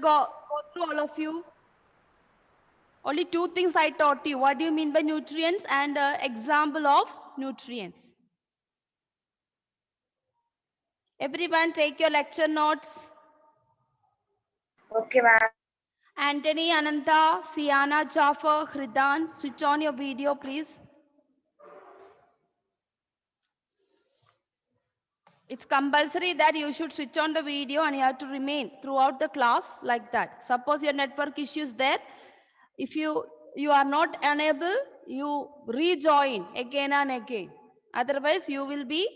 go through all of you. Only two things I taught you. What do you mean by nutrients and example of nutrients? Everyone take your lecture notes. Okay, ma'am. Anthony, Ananta, Siana, Jafar, Hridan, switch on your video, please. It's compulsory that you should switch on the video and you have to remain throughout the class like that. Suppose your network issue is there. If you are not unable, you rejoin again and again. Otherwise, you will be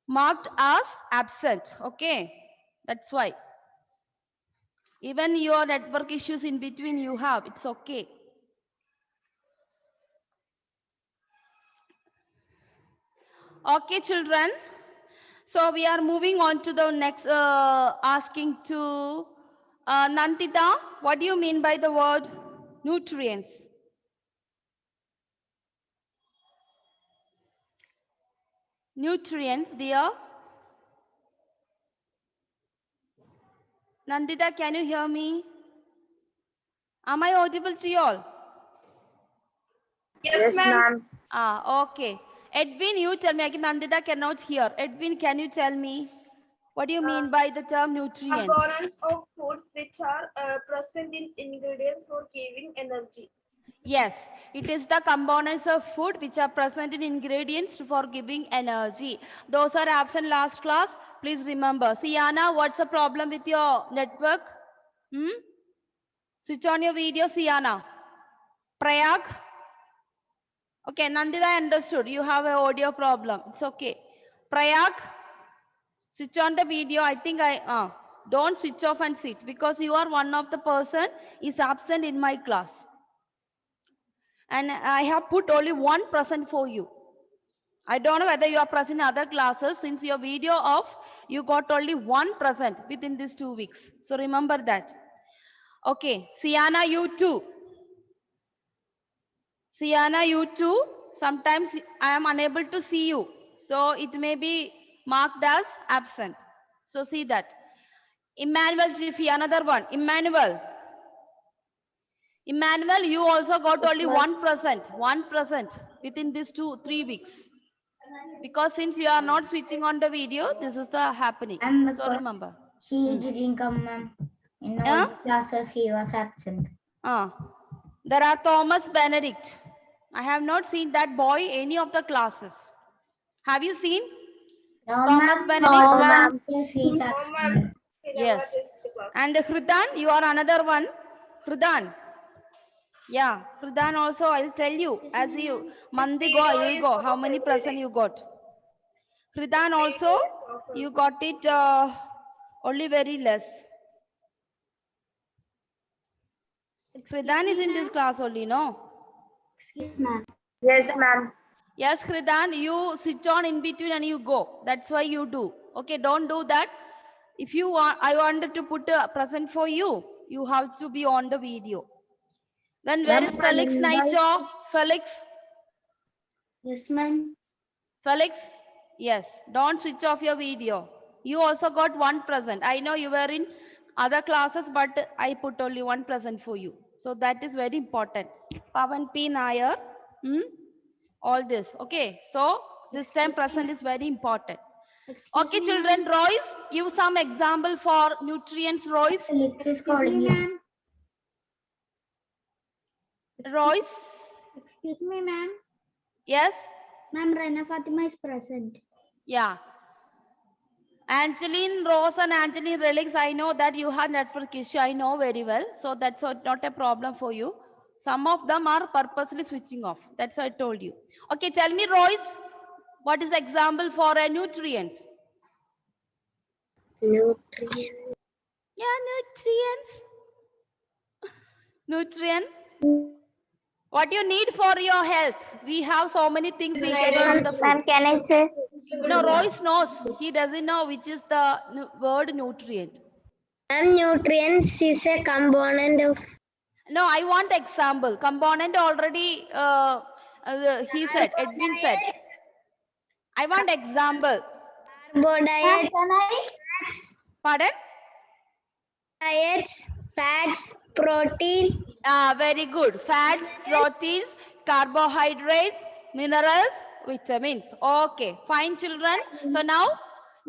marked as absent. Okay, that's why. Even your network issues in between you have, it's okay. Okay, children. So we are moving on to the next, asking to Nandita, what do you mean by the word nutrients? Nutrients, dear. Nandita, can you hear me? Am I audible to you all? Yes, ma'am. Okay. Edwin, you tell me. Nandita cannot hear. Edwin, can you tell me? What do you mean by the term nutrients? Components of food which are present in ingredients for giving energy. Yes, it is the components of food which are present in ingredients for giving energy. Those are absent last class. Please remember. Siana, what's the problem with your network? Switch on your video, Siana. Prayag? Okay, Nandita, I understood. You have an audio problem. It's okay. Prayag? Switch on the video. I think don't switch off and sit because you are one of the person is absent in my class. And I have put only 1% for you. I don't know whether you are present in other classes. Since your video off, you got only 1% within these 2 weeks. So remember that. Okay, Siana, you too. Siana, you too. Sometimes I am unable to see you. So it may be marked as absent. So see that. Emmanuel Jiffy, another one. Emmanuel, you also got only 1%. 1% within these 2-3 weeks. Because since you are not switching on the video, this is the happening. So remember. He didn't come, ma'am. In all the classes, he was absent. There are Thomas Benedict. I have not seen that boy any of the classes. Have you seen? No, Thomas Benedict? No, ma'am. Yes, he's absent. Yes. And Hridan, you are another one. Hridan. Yeah, Hridan also, I'll tell you. As you, Mandi go, I will go. How many percent you got? Hridan also, you got it only very less. Hridan is in this class only, no? Yes, ma'am. Yes, ma'am. Yes, Hridan, you switch on in between and you go. That's why you do. Okay, don't do that. If you want, I wanted to put a present for you. You have to be on the video. Then where is Felix Naicho? Felix? Yes, ma'am. Felix? Yes, don't switch off your video. You also got 1%. I know you were in other classes, but I put only 1% for you. So that is very important. Pavan P. Nair. All this. Okay. So this time present is very important. Okay, children. Royce, give some example for nutrients, Royce. Felix is calling you. Royce? Excuse me, ma'am. Yes? Ma'am, Rana Fatima is present. Yeah. Angeline Rose and Angeline Relics, I know that you have network issue. I know very well. So that's not a problem for you. Some of them are purposely switching off. That's what I told you. Okay, tell me, Royce, what is example for a nutrient? Nutrient. Yeah, nutrients. Nutrient. What you need for your health? We have so many things we get from the food. Ma'am, can I say? No, Royce knows. He doesn't know which is the word nutrient. Ma'am, nutrients is a component of. No, I want example. Component already he said, Edwin said. I want example. Carbohydrates. Pardon? Diets. fats, protein, Very good. Fats, proteins, carbohydrates, minerals, vitamins. Okay, fine, children. So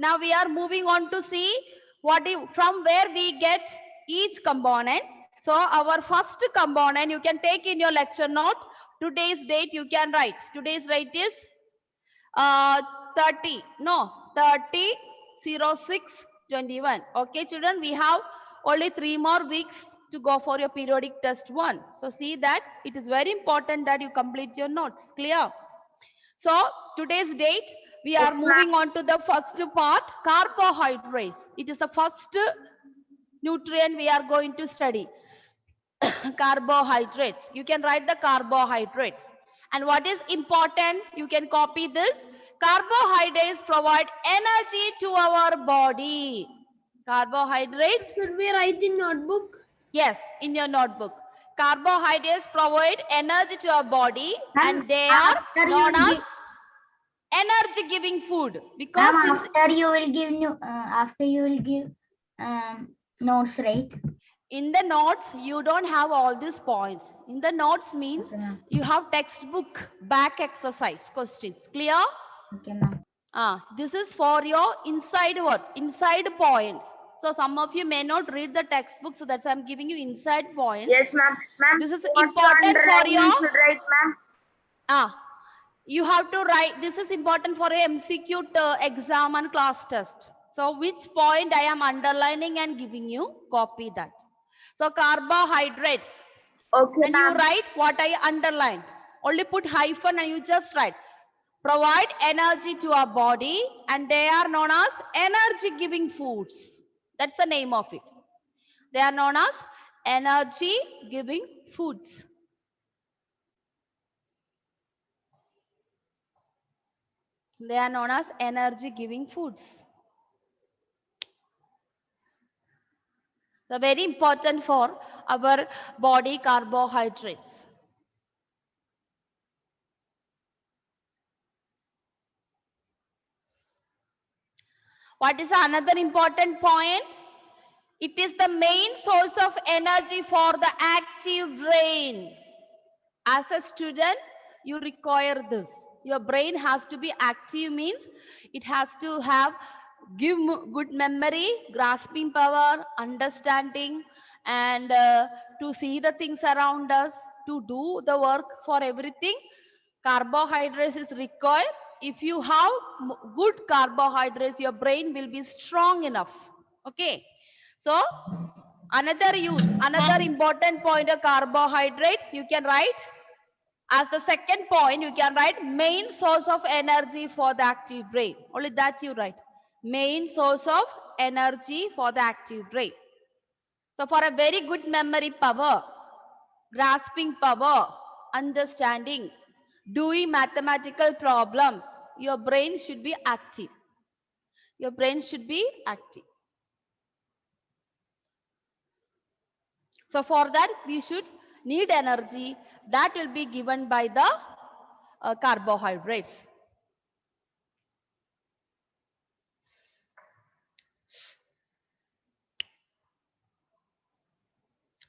now we are moving on to see from where we get each component. So our first component you can take in your lecture note. Today's date you can write. Today's date is 30. No, 30 06 21. Okay, children, we have only 3 more weeks to go for your periodic test 1. So see that it is very important that you complete your notes. Clear? So today's date we are moving on to the first part, carbohydrates. It is the first nutrient we are going to study. Carbohydrates. You can write the carbohydrates. And what is important, you can copy this. Carbohydrates provide energy to our body. Carbohydrates. Should we write in notebook? Yes, in your notebook. Carbohydrates provide energy to our body, Ma'am, and they are after you known as give- energy giving food. Because Ma'am, it's- after you will give notes, right? in the notes, you don't have all these points. In the notes means Okay, ma'am. you have textbook back exercise questions. Clear? Okay, ma'am. This is for your inside work, inside points. So some of you may not read the textbook, so that's why I'm giving you inside points. Yes, ma'am. Ma'am, This is what important for underline your. you should write, ma'am. You have to write. This is important for a MCQ exam and class test. So which point I am underlining and giving you, copy that. So carbohydrates. Okay, And you ma'am. write what I underlined. Only put hyphen and you just write. Provide energy to our body, and they are known as energy giving foods. That's the name of it. They are known as energy giving foods. They are known as energy giving foods. So very important for our body, carbohydrates. What is another important point? It is the main source of energy for the active brain. As a student, you require this. Your brain has to be active, means it has to have good memory, grasping power, understanding, and to see the things around us, to do the work for everything. Carbohydrates is required. If you have good carbohydrates, your brain will be strong enough. Okay. So another important point of carbohydrates, you can write as the second point, you can write main source of energy for the active brain. Only that you write. Main source of energy for the active brain. So for a very good memory power, grasping power, understanding, doing mathematical problems, your brain should be active. Your brain should be active. So for that, we should need energy that will be given by the carbohydrates.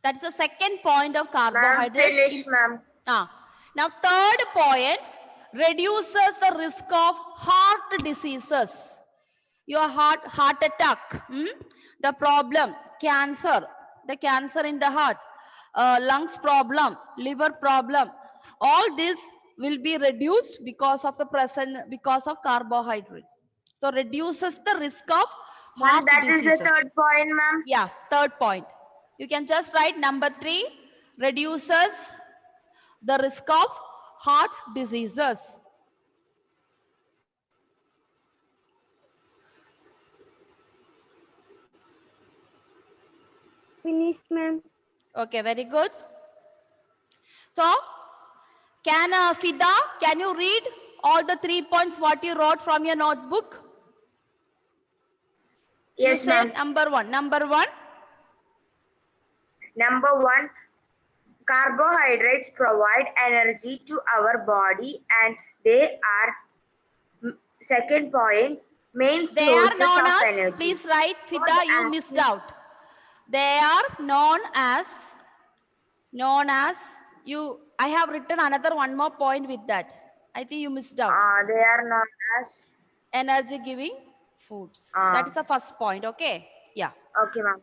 That's the second point of carbohydrates. Finish, ma'am. Now third point, reduces the risk of heart diseases. Your heart attack, the problem, cancer, the cancer in the heart, lungs problem, liver problem, all this will be reduced because of carbohydrates. So reduces the risk of heart That diseases. is the third point, ma'am. Yes, third point. You can just write number 3, reduces the risk of heart diseases. Finished, ma'am. Okay, very good. So, can Fida, can you read all the 3 points what you wrote from your notebook? Yes, you said ma'am. number 1. Number 1. Number 1, carbohydrates provide energy to our body, and they are, second point, main They are sources known of as, energy. please write, Fida, you missed out. They are known as you. I have written another one more point with that. I think you missed out. They are known as. Energy giving foods. That is the first point. Okay. Yeah. Okay, ma'am.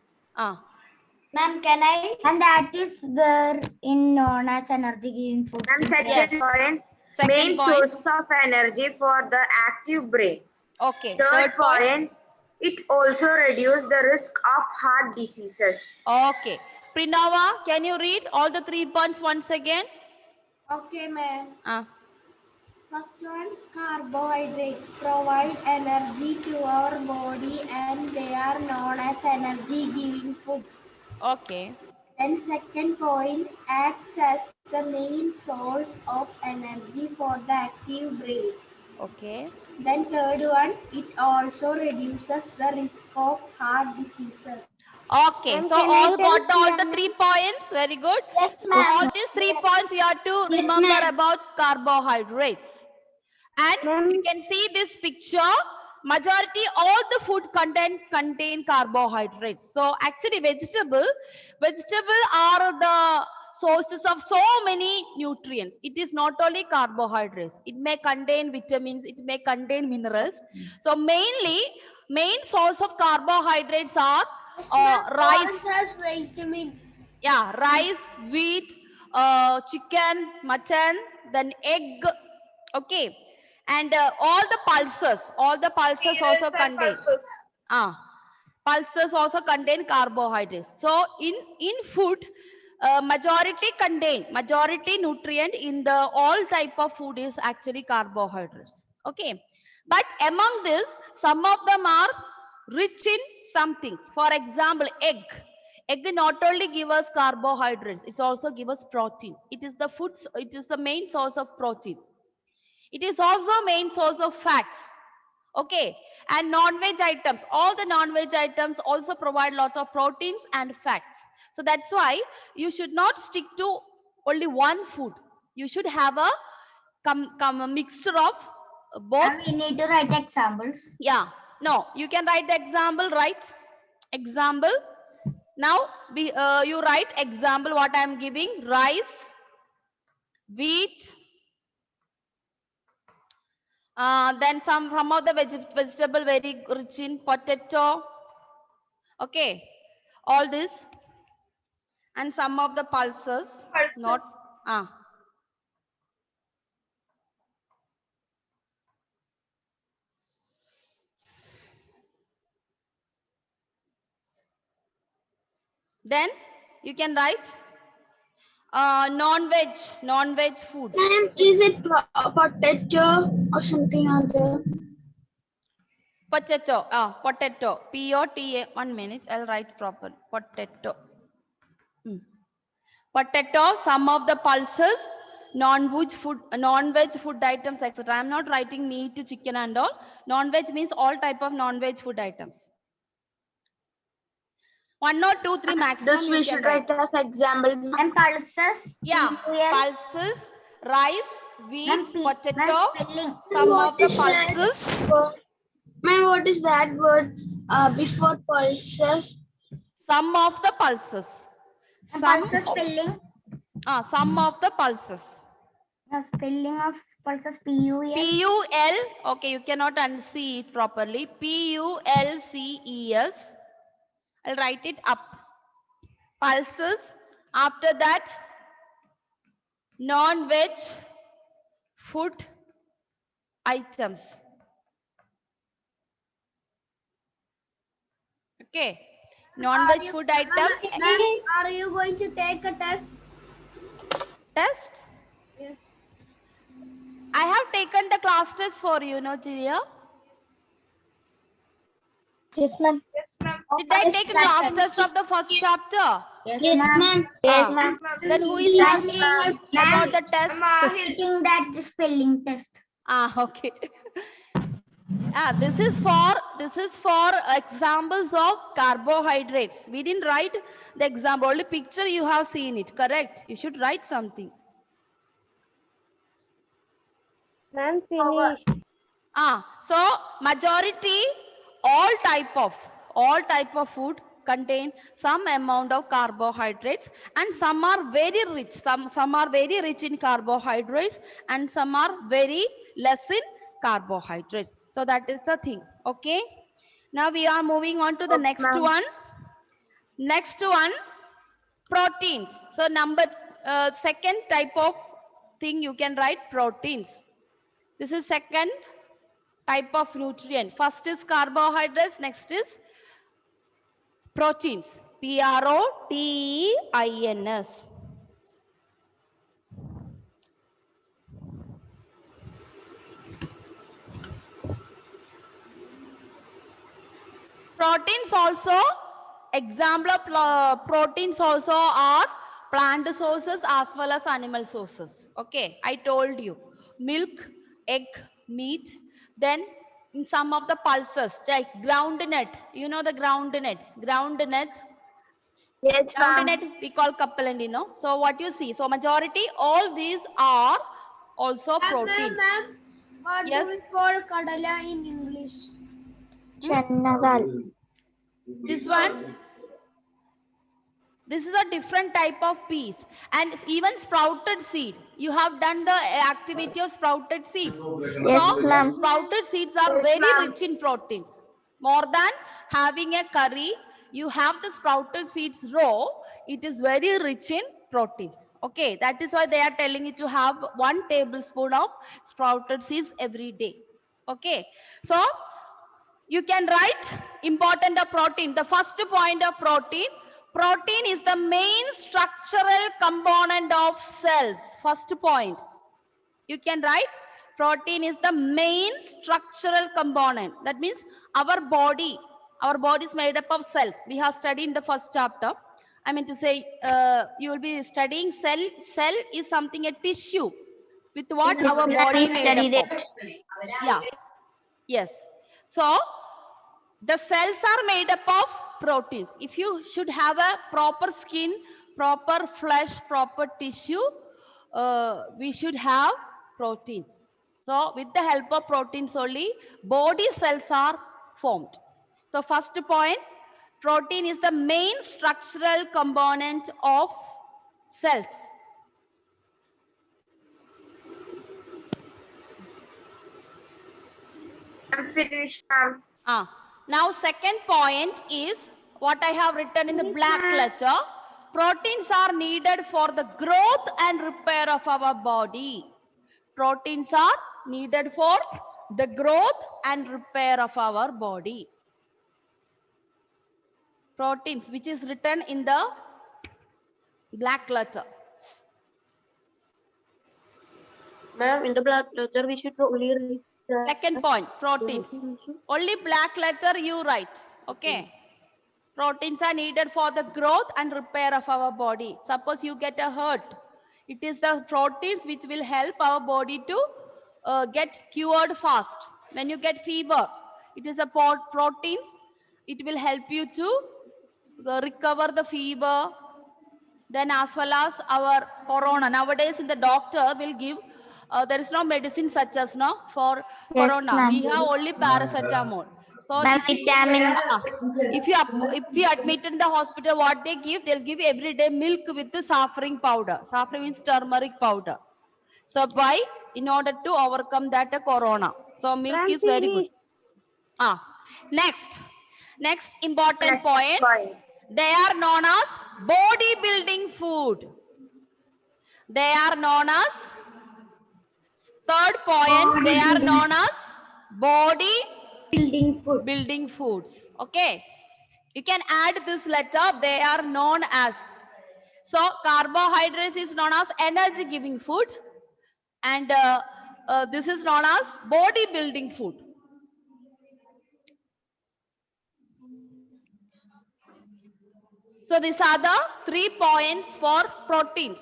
Ma'am, can I? And that is there in known as energy giving foods. And second Yes. point, Second main point. source of energy for the active brain. Okay. Third point, it also reduces the risk of heart diseases. Okay. Prinava, can you read all the 3 points once again? Okay, ma'am. Ah. First one, carbohydrates provide energy to our body and they are known as energy giving foods. Okay. Then second point, acts as the main source of energy for the active brain. Okay. Then third one, it also reduces the risk of heart diseases. Okay. Ma'am, So can I all tell got all the Priyanka? 3 points. Very good. Yes, So ma'am. all these 3 points you have to Yes, remember ma'am. about carbohydrates. And Ma'am. you can see this picture. Majority all the food contain carbohydrates. So actually vegetable are the sources of so many nutrients. It is not only carbohydrates. It may contain vitamins. It may contain minerals. So main source of carbohydrates are rice. Has vitamin. Yeah, rice, wheat, chicken, mutton, then egg. Okay, and all the pulses also contain. Pulses also contain carbohydrates. So in food, majority nutrient in the all type of food is actually carbohydrates. Okay, but among this, some of them are rich in some things. For example, egg. Egg not only give us carbohydrates, it also give us proteins. It is the main source of proteins. It is also main source of fats. Okay, and non-veg items, all the non-veg items also provide lot of proteins and fats. So that's why you should not stick to only one food. You should have a mixture of both. And we need to write examples. Yeah, no, you can write the example, right? Example. Now you write example what I am giving: rice, wheat, then some of the vegetable very rich in potato. Okay, all this, and some of the pulses. Not then you can write non-veg food. Ma'am, is it potato or something other? Potato, P-O-T-A. 1 minute, I'll write proper. Potato. Potato, some of the pulses, non-veg food items, etc. I'm not writing meat, chicken and all. Non-veg means all type of non-veg food items. 1 or 2, 3 maximum. This we should write as example. And pulses. Yeah, P-U-L. pulses, rice, wheat, potato, spelling. some What of the is that pulses. word? Ma'am, what is that word before pulses? Some of the pulses. And Some pulses spelling. some of the pulses. The spelling of pulses P-U-L. P-U-L. Okay, you cannot unsee it properly. P-U-L-C-E-S. I'll write it up. Pulses. After that, non-veg food items. Okay. Non-veg food items. Are you going to take a test? Test? Yes. I have taken the class test for you, no, Jiria? Yes, ma'am. Yes, ma'am. Did I take a class test of the first chapter? Yes, ma'am. Yes, ma'am. Then who is asking about the test? Writing that spelling test. Okay. This is for examples of carbohydrates. We didn't write the example, only picture you have seen it, correct? You should write something. Ma'am, finish. So majority all type of food contain some amount of carbohydrates, and some are very rich. Some are very rich in carbohydrates, and some are very less in carbohydrates. So that is the thing. Okay. Now we are moving on to the Okay, next ma'am. one. Next one, proteins. So second type of thing you can write proteins. This is second type of nutrient. First is carbohydrates, next is proteins. Proteins. Proteins also, example of proteins also are plant sources as well as animal sources. Okay, I told you milk, egg, meat. Then in some of the pulses like groundnut, you know the groundnut, Yes, ma'am. we call kapalandi, no? So what you see, so majority all these are also proteins. Ma'am, what Yes. do we call kadala in English? Channadal. This one, this is a different type of peas, and even sprouted seed. You have done the activity of sprouted seeds. Yes, So ma'am. sprouted seeds are Yes, very ma'am. rich in proteins. More than having a curry, you have the sprouted seeds raw. It is very rich in proteins. Okay, that is why they are telling you to have 1 tablespoon of sprouted seeds every day. Okay, so you can write important of protein. The first point of protein. Protein is the main structural component of cells. First point. You can write protein is the main structural component. That means our body is made up of cells. We have studied in the first chapter. I mean to say, you will be studying cell. Cell is something, a tissue with what Yes, our ma'am, body we made studied up of. Yeah. Yes. So the cells are made up of proteins. If you should have a proper skin, proper flesh, proper tissue, we should have proteins. So with the help of proteins only, body cells are formed. So first point, protein is the main structural component of cells. I'm finished, ma'am. Now second point is what I have written in the black letter. Proteins are needed for the growth and repair of our body. Proteins are needed for the growth and repair of our body. Proteins, which is written in the black letter. Ma'am, in the black letter, we should only read the Second point, proteins. Only black letter you write. Okay. Proteins are needed for the growth and repair of our body. Suppose you get a hurt. It is the proteins which will help our body to get cured fast. When you get fever, it is the proteins. It will help you to recover the fever. Then as well as our corona. Nowadays in the doctor will give, there is no medicine such as no for Yes, corona. ma'am. We have only paracetamol. So Ma'am, vitamins. if you admit in the hospital, what they give, they'll give every day milk with the saffron powder. Saffron means turmeric powder. So why? In order to overcome that corona. So milk is very good. Next important point. They are known as bodybuilding food. They are known as, third point, they are known as body building foods. Okay. You can add this letter. They are known as. So carbohydrates is known as energy giving food. And this is known as body building food. So these are the 3 points for proteins.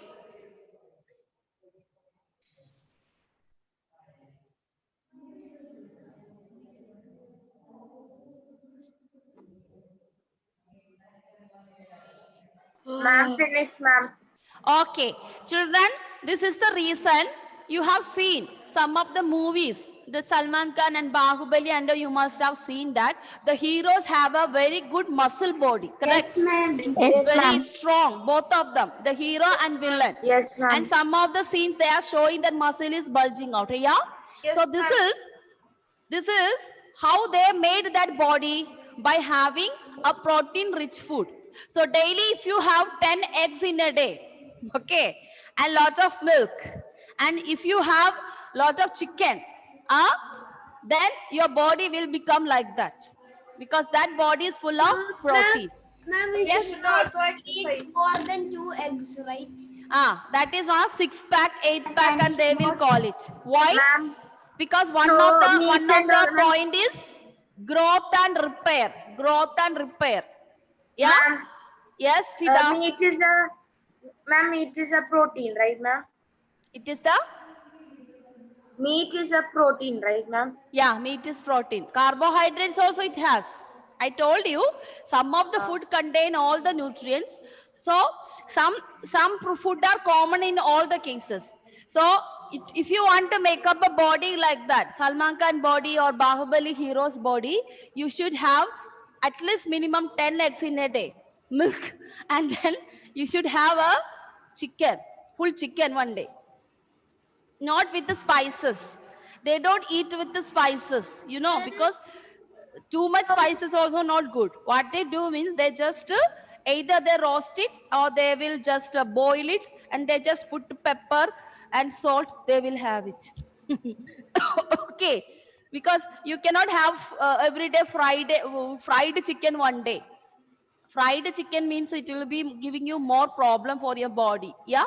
Ma'am, finished, ma'am. Okay, children, this is the reason you have seen some of the movies. the Salman Khan and Bahubali, and you must have seen that the heroes have a very good muscle body, correct? Yes, ma'am. Yes, Very ma'am. strong, both of them, the hero and villain. Yes, ma'am. And some of the scenes they are showing that muscle is bulging out. Yeah. So this is how they made that body, by having a protein rich food. So daily if you have 10 eggs in a day, okay, and lots of milk, and if you have lot of chicken, then your body will become like that, because that body is full of protein. Ma'am, we Yes. should not eat more than 2 eggs, right? That is not 6-pack, 8-pack, and they will call it. Why? Ma'am, Because one So, of meat the and all, ma'am. point is growth and repair. Growth and repair. Yeah. ma'am, Yes, Fida. meat is a protein, right, ma'am? It is the Meat is a protein, right, ma'am? yeah. Meat is protein. Carbohydrates also it has. I told you some of the food contain all the nutrients. So some food are common in all the cases. So if you want to make up a body like that, Salman Khan body or Bahubali hero's body, you should have at least minimum 10 eggs in a day, milk, and then you should have a chicken, full chicken one day. Not with the spices. They don't eat with the spices, because too much spice is also not good. What they do means they just either they roast it or they will just boil it, and they just put pepper and salt. They will have it. Okay, because you cannot have every day fried chicken one day. Fried chicken means it will be giving you more problem for your body. Yeah.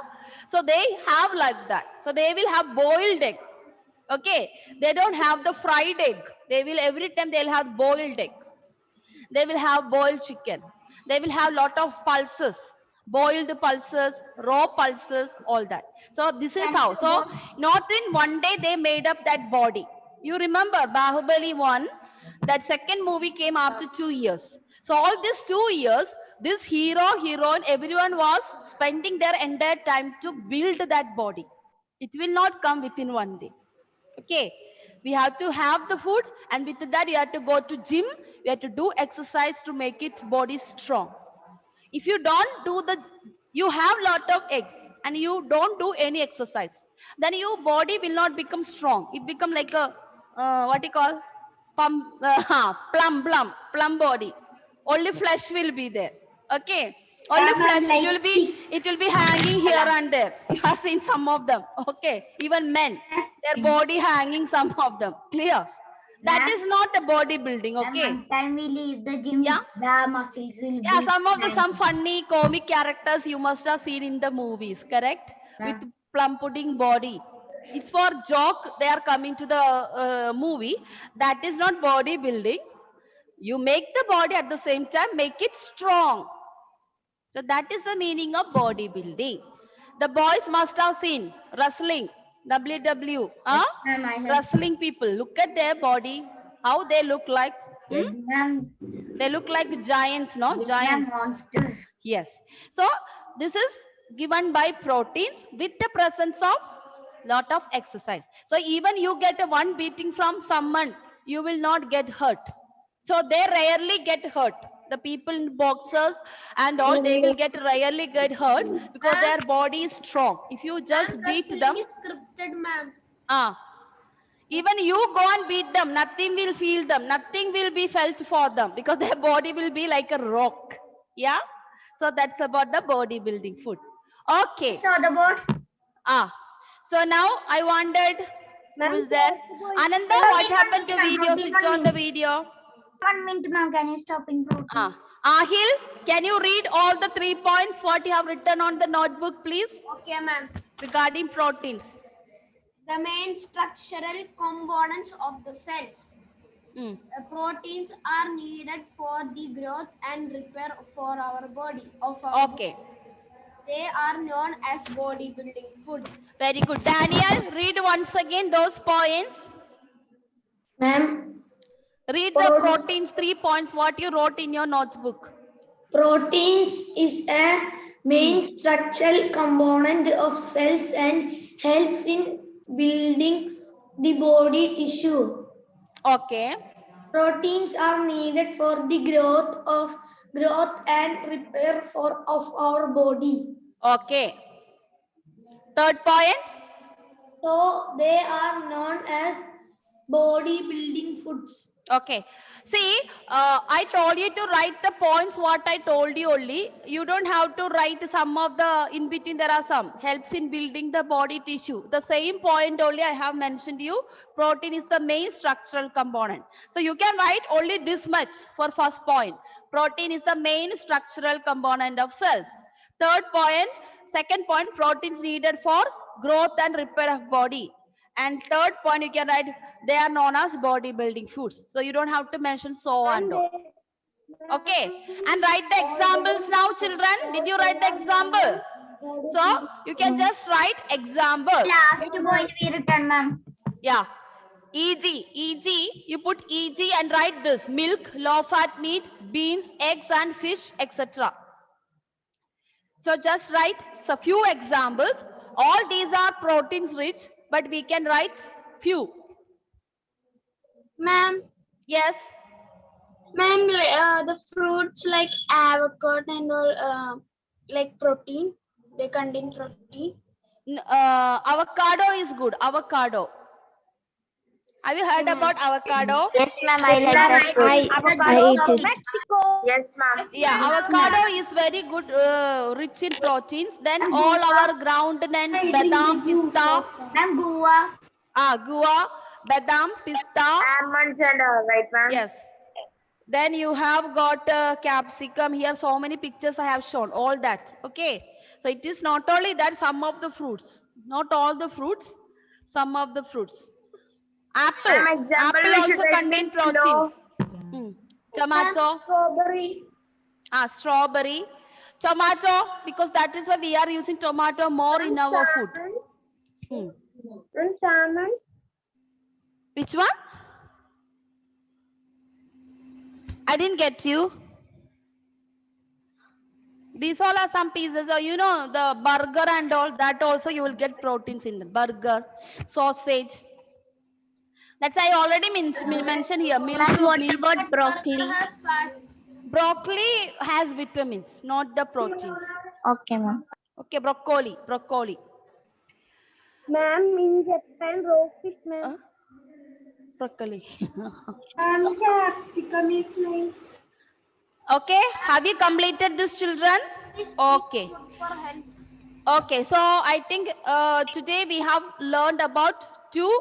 So they have like that. So they will have boiled egg. Okay. They don't have the fried egg. They will every time they'll have boiled egg. They will have boiled chicken. They will have lot of pulses, boiled pulses, raw pulses, all that. So this is how. So not in one day they made up that body. You remember Bahubali 1, that second movie came after 2 years. So all these 2 years, this hero, heroine, everyone was spending their entire time to build that body. It will not come within one day. Okay, we have to have the food, and with that you have to go to gym, you have to do exercise to make it body strong. If you don't do you have lot of eggs and you don't do any exercise, then your body will not become strong. It become like a what you call plum body. Only flesh will be there. Okay, only flesh. It will be hanging here and there. You have seen some of them. Okay, even men, their body hanging, some of them. Clear? That is not a bodybuilding. Okay. And time we leave the gym, Yeah. the muscles will Yeah, be some funny comic characters you must have seen in the movies, correct? Yeah. With plum pudding body. It's for joke they are coming to the movie. That is not bodybuilding. You make the body at the same time, make it strong. So that is the meaning of bodybuilding. The boys must have seen wrestling, WW, Ma'am, I have wrestling people. Look at their body, how they look like. yes, ma'am. They look like giants, no? Yes, Giants. ma'am, monsters. Yes. So this is given by proteins with the presence of lot of exercise. So even you get a one beating from someone, you will not get hurt. So they rarely get hurt. The people in boxers and all, they will rarely get hurt because their body is strong. If you just beat them, It's scripted, ma'am. even you go and beat them, nothing will feel them, nothing will be felt for them because their body will be like a rock. Yeah. So that's about the bodybuilding food. Okay. So the board. So now I wondered who is there. Ananda, what happened to video? Switch on the video. 1 minute, ma'am. Can you stop in protein? Ahil, can you read all the 3 points what you have written on the notebook, please, Okay, ma'am. regarding proteins? The main structural components of the cells. Proteins are needed for the growth and repair for our body. Okay. They are known as bodybuilding food. Very good. Daniel, read once again those points. Ma'am, Read the proteins, 3 points, what you wrote in your notebook. proteins is a main structural component of cells and helps in building the body tissue. Okay. Proteins are needed for the growth and repair of our body. Okay. Third point. So they are known as body building foods. Okay. See, I told you to write the points what I told you only. You don't have to write some of the, in between there are some, helps in building the body tissue. The same point only I have mentioned you. Protein is the main structural component. So you can write only this much for first point. Protein is the main structural component of cells. Third point, second point, proteins needed for growth and repair of body. And third point, you can write they are known as bodybuilding foods. So you don't have to mention so and all. Okay. And write the examples now, children. Did you write the example? So you can just write example. Last point we written, ma'am. Yeah. E.g., you put E.g. and write this: milk, low-fat meat, beans, eggs and fish, etc. So just write a few examples. All these are proteins rich, but we can write few. Ma'am, Yes. ma'am, the fruits like avocado and all, like protein, they contain protein. Avocado is good. Avocado. Have you heard about avocado? Yes, ma'am. I like that fruit. Yes, ma'am. Yeah, avocado is very good, rich in proteins. Then all our ground nuts, badam, pista, Ma'am, guava. guava, badam, pista. Almonds and all, right, ma'am? Yes. Then you have got capsicum here. So many pictures I have shown. All that. Okay. So it is not only that, some of the fruits, not all the fruits, some of the fruits. Apple. Ma'am, example Apple we should also write contain in below. proteins. Tomato. Strawberry. Strawberry. Tomato, because that is why we are using tomato more in our food. And salmon. Which one? I didn't get you. These all are some pieces. So you know the burger and all that also you will get proteins in the burger, sausage. That's I already mentioned here. Milk, meat. About broccoli? Has fat. Broccoli has vitamins, not the proteins. Okay, ma'am. Okay, broccoli. Ma'am, in Japan, raw fish, ma'am. Broccoli. Capsicum is like. Okay, have you completed this, children? Okay. For health. Okay, so I think today we have learned about two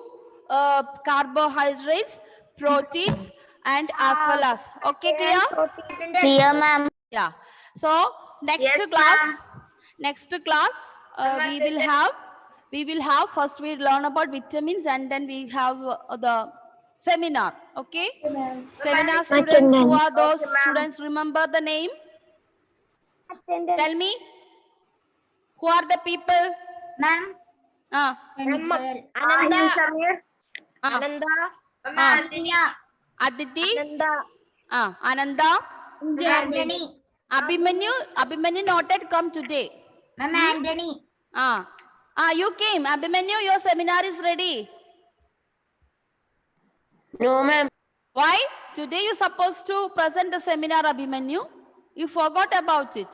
carbohydrates, proteins, and as well as. Okay, clear? Clear, ma'am. Yeah. So next Yes, class, ma'am. we will have first we learn about vitamins and then we have the seminar. Okay. Seminar students. Who are those Okay, ma'am. students? Remember the name? Tell me. Who are the people? Ma'am. Ananda. Samir. Ananda. Ananya. Aditi. Ananda. Ananda. Anthony. Abhimanyu not yet come today. Ma'am, Anthony. You came. Abhimanyu, your seminar is ready. No, ma'am. Why? Today you supposed to present the seminar, Abhimanyu. You forgot about it.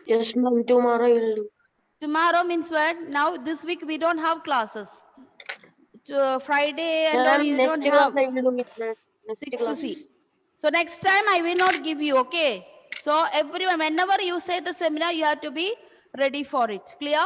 Yes, ma'am. Tomorrow I will do. Tomorrow means what? Now this week we don't have classes. Friday and all Ma'am, you next don't class have. I will do it, ma'am. Next 6 class. C. So next time I will not give you, okay? So everyone, whenever you say the seminar, you have to be ready for it. Clear?